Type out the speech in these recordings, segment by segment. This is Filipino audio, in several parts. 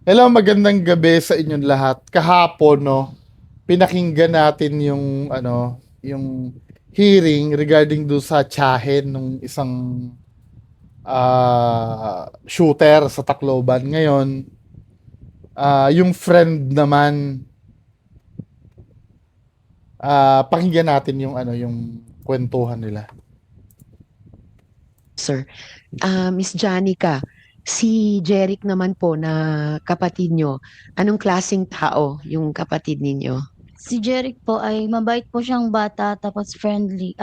Hello, magandang gabi sa inyong lahat. Kahapon, no, pinakinggan natin yung yung hearing regarding do sa tiyahin ng isang shooter sa Tacloban. Ngayon, yung friend naman, pakinggan natin yung yung kwentuhan nila. Sir. Miss Janica, si Jeric naman po na kapatid nyo, anong klaseng tao yung kapatid ninyo? Si Jeric po ay mabait po siyang bata tapos friendly.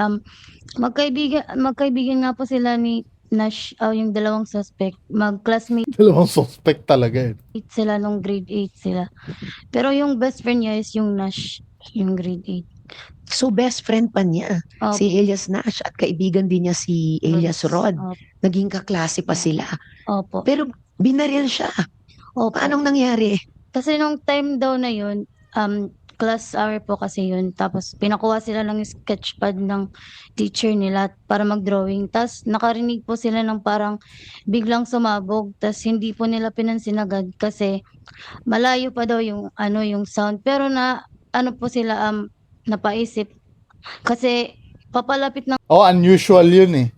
Magkaibigan nga po sila ni Nash, yung dalawang suspect. Mag-classmate Dalawang suspect talaga eh. sila nung grade 8 sila. Pero yung best friend niya is yung Nash, yung grade 8. So best friend pa niya, si Opo. Elias Nash at kaibigan din niya si Elias Rod. Opo. Naging kaklase pa sila. Opo. Pero binaril siya. Opo. Paanong nangyari? Kasi nung time daw na yun, class hour po kasi yun. Tapos pinakuha sila ng sketchpad ng teacher nila para mag-drawing. Tapos nakarinig po sila ng parang biglang sumabog. Tapos hindi po nila pinansin agad kasi malayo pa daw yung yung sound. Pero po sila napaisip kasi papalapit na Oh, unusual yun eh.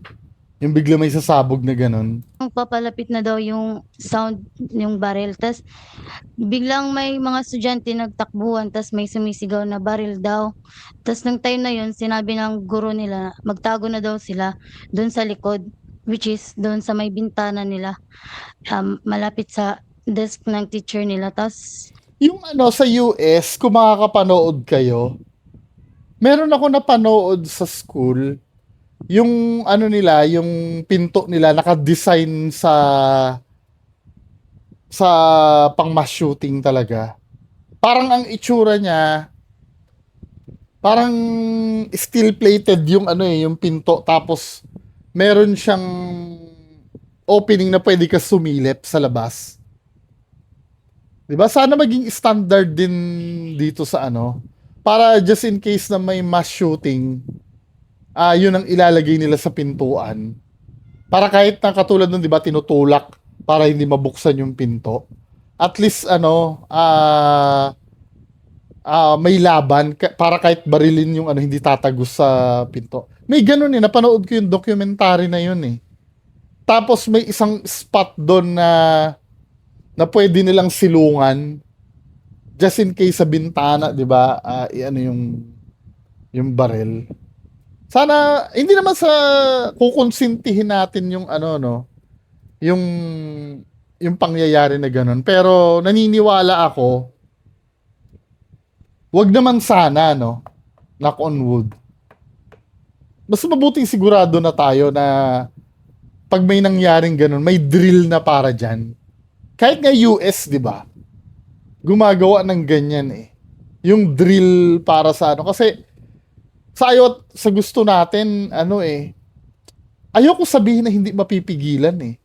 Yung bigla may sasabog na ganun. papalapit na daw yung sound yung barrel. Tapos biglang may mga estudyante nagtakbuhan tas may sumisigaw na baril daw. Tas nung time na yun, sinabi ng guro nila na magtago na daw sila doon sa likod, which is doon sa may bintana nila, malapit sa desk ng teacher nila. Tas Yung sa US, kung makakapanood kayo, meron ako napanood sa school, yung nila, yung pinto nila naka-design sa pang mass shooting talaga. Parang ang itsura niya, parang steel plated yung yung pinto, tapos meron siyang opening na pwede ka sumilip sa labas. 'Di ba? Sana maging standard din dito sa para just in case na may mass shooting, yun ang ilalagay nila sa pintuan. Para kahit na katulad nun, 'di ba, tinutulak para hindi mabuksan yung pinto. At least may laban para kahit barilin yung hindi tatagos sa pinto. May ganun eh, napanood ko yung documentary na yun eh. Tapos may isang spot doon na pwede nilang silungan just in case sa bintana, 'di ba? Yung barel. Sana hindi naman sa kukonsintihin natin yung yung yung pangyayari na ganun. Pero naniniwala ako, wag naman sana, no? Knock on wood. Mas mabuting sigurado na tayo na pag may nangyaring ganun, may drill na para dyan. Kahit nga US, di ba? Gumagawa ng ganyan eh. Yung drill para sa kasi sa ayot, sa gusto natin, ayoko sabihin na hindi mapipigilan eh.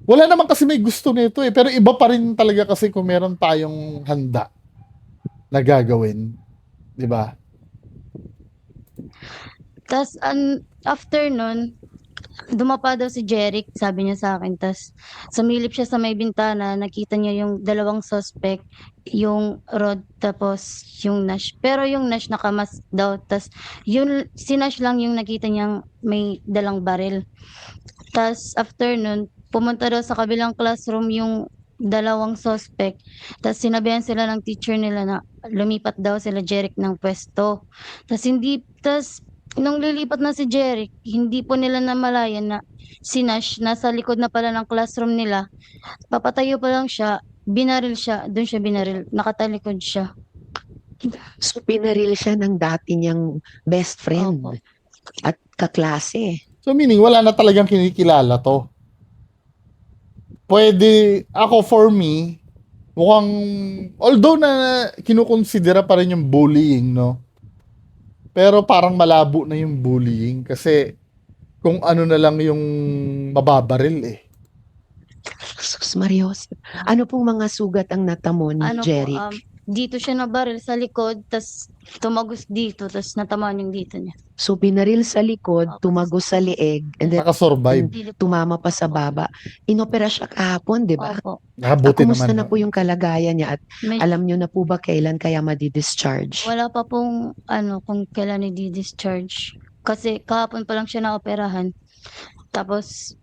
Wala naman kasi may gusto nito eh, pero iba pa rin talaga kasi kung meron tayong handa na gagawin, 'di ba? tas after nun, dumapa daw si Jeric, sabi niya sa akin. Tas sumilip siya sa may bintana, nakita niya yung dalawang suspect, yung Rod tapos yung Nash. Pero yung Nash nakamas daw. Tas si Nash lang yung nakita niyang may dalang baril. Tas after nun, pumunta daw sa kabilang classroom yung dalawang suspect. Tas sinabihan sila ng teacher nila na lumipat daw sila Jeric ng pwesto. Tas nung lilipat na si Jeric, hindi po nila namalayan na si Nash nasa likod na pala ng classroom nila. Papatayo pa lang siya, binaril siya, doon siya binaril, nakatalikod siya. So binaril siya ng dati niyang best friend Opo. at kaklase. So meaning wala na talagang kinikilala to. Pwede ako for me, mukhang although na kinukonsidera pa rin yung bullying, no? Pero parang malabo na yung bullying kasi kung ano na lang yung mababaril eh. Sus Marios, ano pong mga sugat ang natamo ni Ano po, Jeric? dito siya nabaril sa likod, tas tumagos dito, tas natamaan yung dito niya. So binaril sa likod, Opo. tumagos sa leeg, and then Nakasurvive. Hindi po. tumama pa sa baba. Inopera siya kahapon, di ba? Opo. Buti Kumusta naman. na po yung kalagayan niya at May, alam niyo na po ba kailan kaya madi-discharge? wala pa pong kung kailan i-discharge. Kasi kahapon pa lang siya naoperahan. Tapos,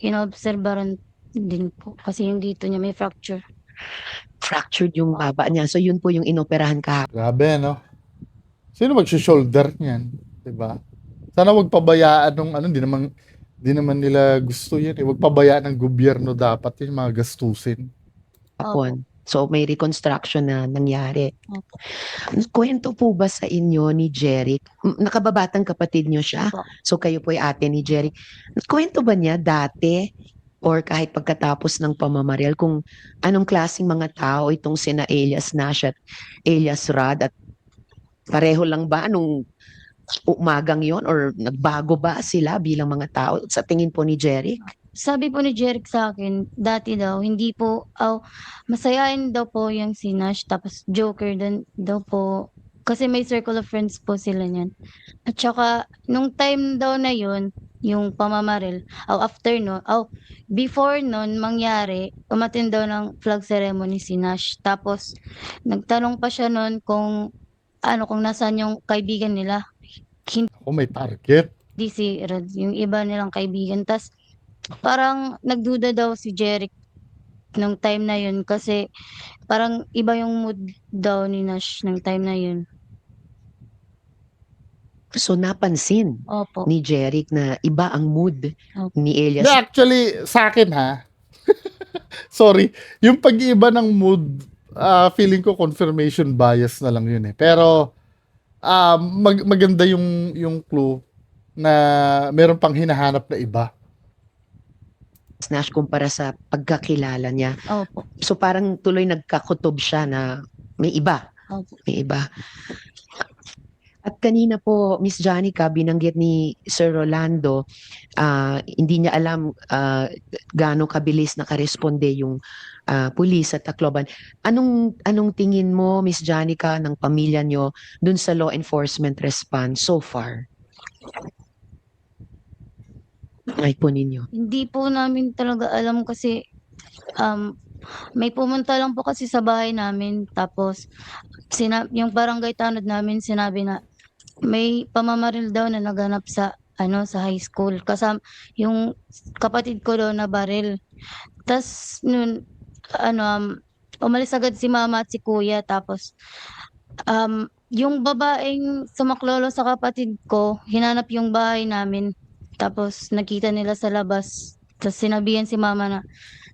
inobserbaran din po. Kasi yung dito niya may fracture. Fractured yung baba niya. So yun po yung inoperahan kahapon. Grabe, no? Sino mag-shoulder niyan? Diba? Sana wag pabayaan ng di naman nila gusto yan. Wag pabayaan ng gobyerno dapat yung mga gastusin. Hapon. So may reconstruction na nangyari. Opo. Kwento po ba sa inyo ni Jeric? Nakababatang kapatid niyo siya? Opo. So kayo po ay ate ni Jeric. Kwento ba niya dati or kahit pagkatapos ng pamamaril kung anong klaseng mga tao itong sina Elias Nash at Elias Rad at pareho lang ba nung umagang yon or nagbago ba sila bilang mga tao sa tingin po ni Jeric? Sabi po ni Jeric sa akin, dati daw, hindi po, masayain daw po yung si Nash, tapos joker din daw po. Kasi may circle of friends po sila niyan. At saka, nung time daw na yun, yung pamamaril, after no, before nun mangyari, umattend daw ng flag ceremony si Nash. Tapos, nagtanong pa siya nun kung nasaan yung kaibigan nila. Ako may target. Di si Rod, yung iba nilang kaibigan. Tas parang nagduda daw si Jeric nung time na yun kasi parang iba yung mood daw ni Nash nung time na yun. So napansin Opo. ni Jeric na iba ang mood Opo. ni Elias. Yeah, actually, sa akin ha, sorry, yung pag-iiba ng mood, feeling ko confirmation bias na lang yun eh. Pero, maganda yung clue na meron pang hinahanap na iba. Nash kumpara sa pagkakilala niya. Opo. So parang tuloy nagkakutob siya na may iba. Opo. May iba. At kanina po, Miss Janica, binanggit ni Sir Rolando, hindi niya alam gaano kabilis nakaresponde yung pulis sa Tacloban. Anong tingin mo, Miss Janica, ng pamilya niyo dun sa law enforcement response so far? Ay po ninyo. Hindi po namin talaga alam kasi may pumunta lang po kasi sa bahay namin tapos yung barangay tanod namin sinabi na may pamamaril daw na naganap sa sa high school kasama yung kapatid ko daw na baril. Tas nun umalis agad si mama at si kuya tapos yung babaeng sumaklolo sa kapatid ko hinanap yung bahay namin tapos nakita nila sa labas tapos sinabihan si mama na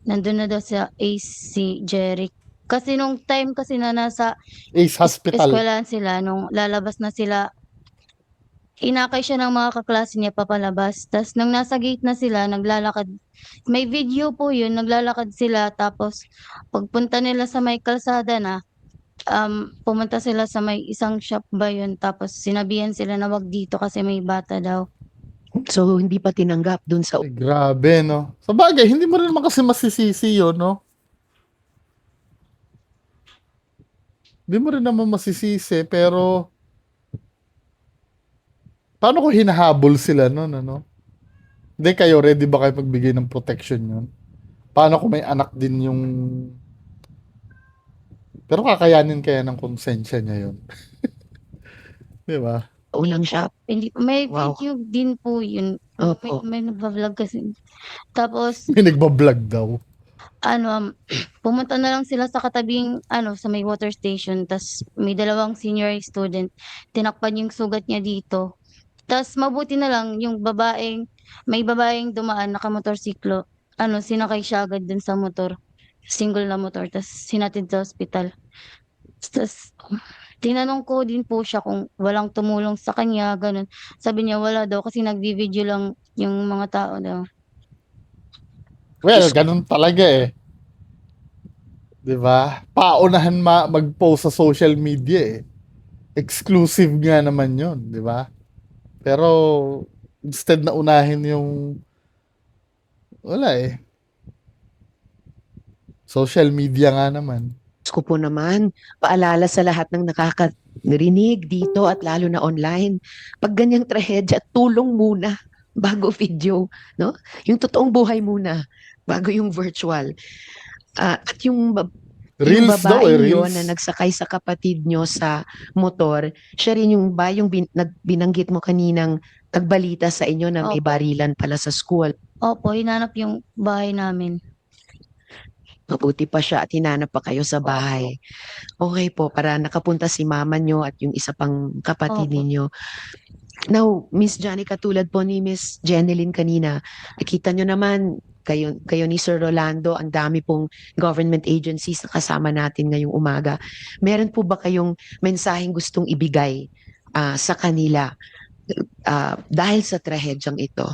nandun na daw sa Ace si Jeric. Kasi nung time kasi na nasa Ace Hospital. eskwelahan sila, nung lalabas na sila, inakay siya ng mga kaklase niya papalabas. Tapos nung nasa gate na sila, naglalakad. May video po yun, naglalakad sila. Tapos pagpunta nila sa may kalsada na, pumunta sila sa may isang shop ba yun. Tapos sinabihan sila na wag dito kasi may bata daw. So hindi pa tinanggap dun sa Ay, grabe, no? Sa bagay, hindi mo rin naman kasi masisisi yun, no? Hindi mo rin naman masisisi, pero paano kung hinahabol sila nun, ano? Hindi kayo, ready ba kayo magbigay ng protection yun? Paano kung may anak din yung... Pero kakayanin kaya ng konsensya niya yun. Di ba? ulang shop. Hindi, may Wow. video din po yun. Opo. May nagpa-vlog kasi. Tapos, May nagbablog daw. pumunta na lang sila sa katabing, sa may water station. Tas may dalawang senior student. Tinakpan yung sugat niya dito. Tas mabuti na lang yung may babaeng dumaan nakamotorsiklo. Sinakay siya agad dun sa motor. Single na motor. Tas sinatid sa ospital. Tas tinanong ko din po siya kung walang tumulong sa kanya, ganun. Sabi niya wala daw kasi nagvi-video lang yung mga tao daw. Well, ganun talaga eh. 'Di ba? Paunahan mag-post sa social media eh. Exclusive nga naman 'yon, 'di ba? Pero instead na unahin yung wala eh. Social media nga naman. ko po naman, paalala sa lahat ng nakakarinig dito at lalo na online. Pag ganyang trahedya, tulong muna bago video, no? Yung totoong buhay muna bago yung virtual. At yung Reels daw babaeng Reels. yun na nagsakay sa kapatid nyo sa motor, siya rin yung binanggit mo kaninang nagbalita sa inyo na may Opo. barilan pala sa school. Opo, hinanap yung bahay namin. Mabuti pa siya at hinanap pa kayo sa bahay. Okay po, para nakapunta si mama nyo at yung isa pang kapatid Opo. ninyo. Now, Miss Johnny, katulad po ni Miss Jeneline kanina, nakita nyo naman, kayo ni Sir Rolando, ang dami pong government agencies na kasama natin ngayong umaga. Meron po ba kayong mensaheng gustong ibigay sa kanila dahil sa trahedyang ito?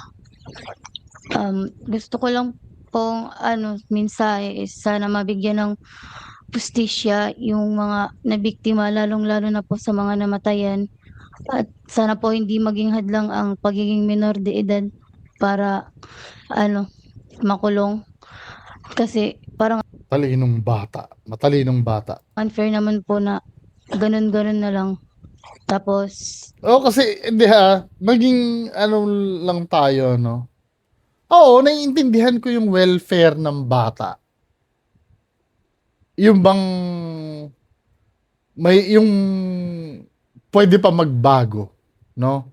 Gusto ko lang pong mensahe is sana mabigyan ng pustisya yung mga nabiktima, lalong-lalo na po sa mga namatayan. At sana po hindi maging hadlang ang pagiging minor de edad para makulong. Kasi parang Talinong bata. Matalinong bata. unfair naman po na ganun-ganun na lang. Tapos, Kasi hindi maging lang tayo, no? Oo, naiintindihan ko yung welfare ng bata. Yung bang yung pwede pa magbago, no?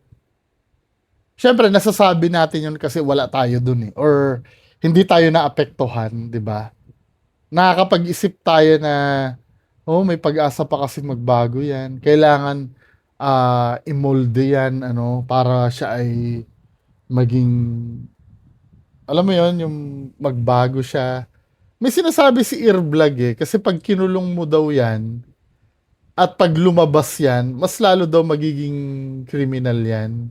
Siyempre, nasasabi natin yun kasi wala tayo dun eh. Or hindi tayo naapektuhan, di ba? Nakakapag-isip tayo na, may pag-asa pa kasi magbago yan. Kailangan imolde yan, para siya ay maging, alam mo yon, yung magbago siya. May sinasabi si Earvlog kasi pag kinulong mo daw yan, at pag lumabas yan, mas lalo daw magiging criminal yan.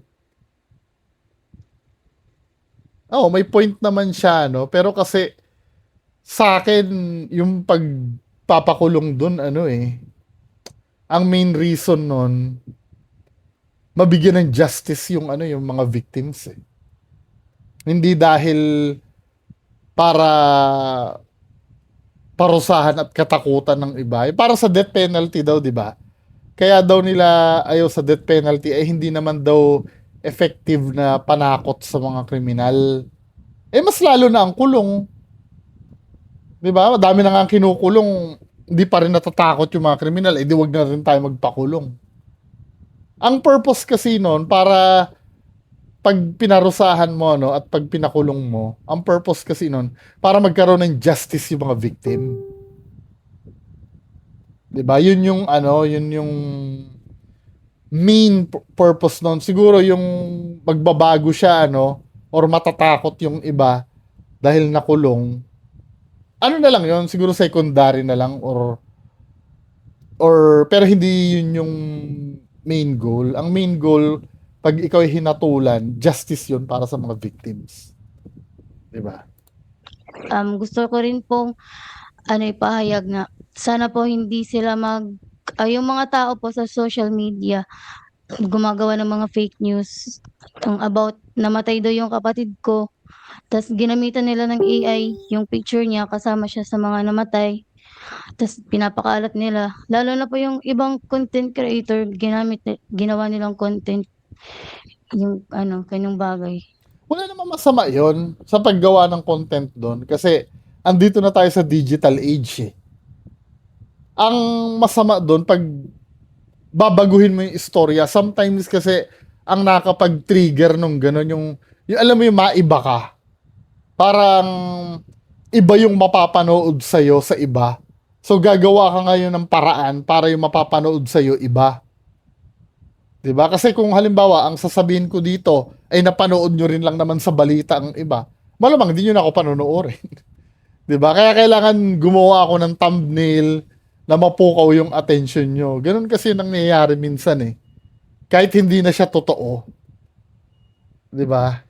May point naman siya, no? Pero kasi, sa akin, yung pagpapakulong dun, ang main reason nun, mabigyan ng justice yung mga victims eh. Hindi dahil para parusahan at katakutan ng iba. Para sa death penalty daw, di ba? Kaya daw nila ayaw sa death penalty ay hindi naman daw effective na panakot sa mga kriminal. Mas lalo na ang kulong. Di ba? Madami na nga ang kinukulong, hindi pa rin natatakot yung mga kriminal, di wag na rin tayo magpakulong. Ang purpose kasi noon, para pag pinarusahan mo at pag pinakulong mo, ang purpose kasi noon, para magkaroon ng justice yung mga victim. 'Di ba? Yun yung main purpose noon. Siguro yung magbabago siya or matatakot yung iba dahil nakulong. Na lang yun, siguro secondary na lang or pero hindi yun yung main goal. Ang main goal, pag ikaw ay hinatulan, justice yun para sa mga victims. Diba? gusto ko rin pong ipahayag na sana po hindi sila yung mga tao po sa social media gumagawa ng mga fake news about namatay daw yung kapatid ko. Tapos ginamitan nila ng AI yung picture niya kasama siya sa mga namatay. Tapos pinapakalat nila. Lalo na po yung ibang content creator ginawa nilang content yung kanyang bagay. Wala namang masama yon sa paggawa ng content doon kasi andito na tayo sa digital age eh. Ang masama doon pag babaguhin mo yung istorya, sometimes kasi ang nakapag-trigger nung gano'n yung alam mo yung maiba ka. Parang iba yung mapapanood sa'yo sa iba. So gagawa ka ngayon ng paraan para yung mapapanood sa'yo iba. 'Di ba? Kasi kung halimbawa ang sasabihin ko dito ay napanood nyo rin lang naman sa balita ang iba, malamang hindi nyo na ako panonoorin. 'Di ba? Kaya kailangan gumawa ako ng thumbnail na mapukaw yung attention nyo. Ganun kasi nangyayari minsan eh. Kahit hindi na siya totoo. 'Di ba?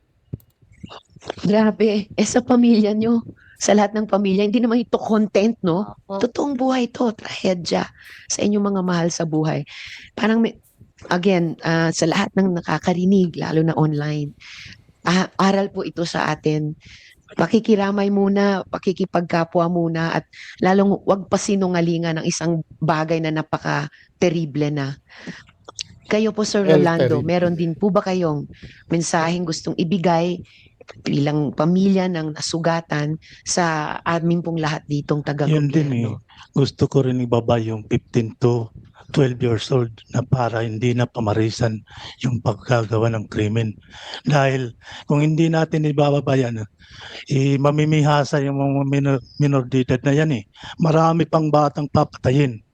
Grabe, sa pamilya nyo, sa lahat ng pamilya, hindi naman ito content, no? Opo. Totoong buhay to, trahedya sa inyong mga mahal sa buhay. Parang, again, sa lahat ng nakakarinig, lalo na online, aral po ito sa atin pakikiramay muna, pakikipagkapwa muna, at lalong wag pasinungalingan ng isang bagay na napaka-terrible na. Kayo po, Sir El Rolando, terrible. meron din po ba kayong mensaheng gustong ibigay bilang pamilya ng nasugatan sa amin pong lahat ditong Yun din taga-gobyerno? Gusto ko rin ibaba yung 15 to 12 years old na para hindi na pamarisan yung paggagawa ng krimen. Dahil kung hindi natin ibababa yan, mamimihasa yung mga minor de edad na yan eh. Marami pang batang papatayin.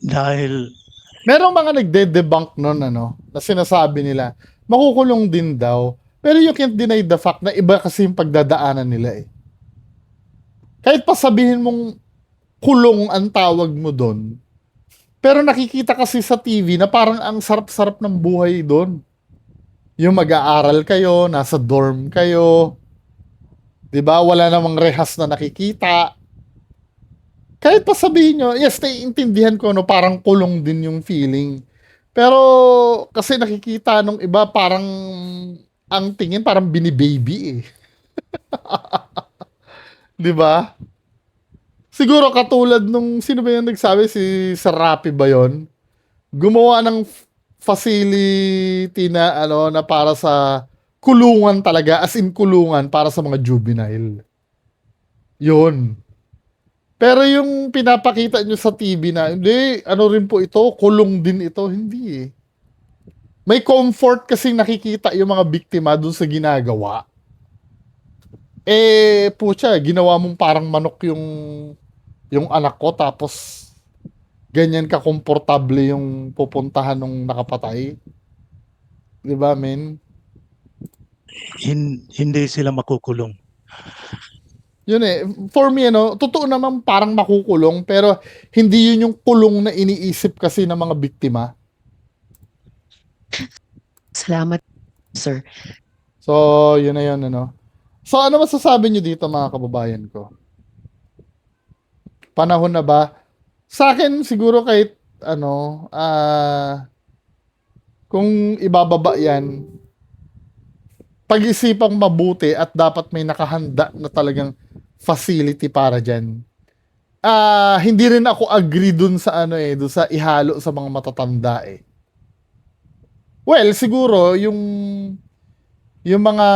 Dahil Merong mga nagde-debunk nun, na sinasabi nila, makukulong din daw. Pero you can't deny the fact na iba kasi yung pagdadaanan nila eh. Kahit pa sabihin mong kulong ang tawag mo doon, pero nakikita kasi sa TV na parang ang sarap-sarap ng buhay doon. Yung mag-aaral kayo, nasa dorm kayo, 'di ba? Wala namang rehas na nakikita. Kahit pa sabihin nyo, yes, naiintindihan ko, parang kulong din yung feeling. Pero, kasi nakikita nung iba, parang, ang tingin, parang binibaby eh. Di ba? Siguro katulad nung, sino ba yung nagsabi? Si Sarapi ba yun? Gumawa ng facility na, na para sa kulungan talaga, as in kulungan, para sa mga juvenile. Yun. Pero yung pinapakita nyo sa TV na, hindi, ano rin po ito, kulong din ito, hindi eh. May comfort kasi nakikita yung mga biktima dun sa ginagawa. Pucha, ginawa mong parang manok yung anak ko, tapos ganyan ka komportable yung pupuntahan ng nakapatay. Di ba, men? hindi sila makukulong. Yun eh. For me, totoo naman parang makukulong, pero hindi yun yung kulong na iniisip kasi ng mga biktima. Salamat, sir. So, yun na yun, So, ano masasabi nyo dito, mga kababayan ko? Panahon na ba? Sa akin, siguro kahit, kung ibababa yan, pag-isipang mabuti at dapat may nakahanda na talagang facility para dyan. Hindi rin ako agree dun sa dun sa ihalo sa mga matatanda eh. Well, siguro yung mga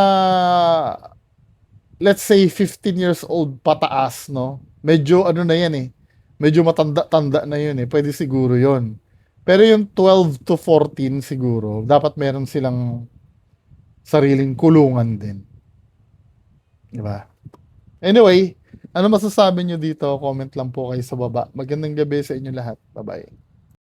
let's say 15 years old pataas, no? Medyo na yan eh. Medyo matanda-tanda na yun eh. Pwede siguro yun. Pero yung 12 to 14 siguro, dapat meron silang sariling kulungan din. Diba? Anyway, ano masasabi nyo dito? Comment lang po kayo sa baba. Magandang gabi sa inyo lahat. Bye-bye.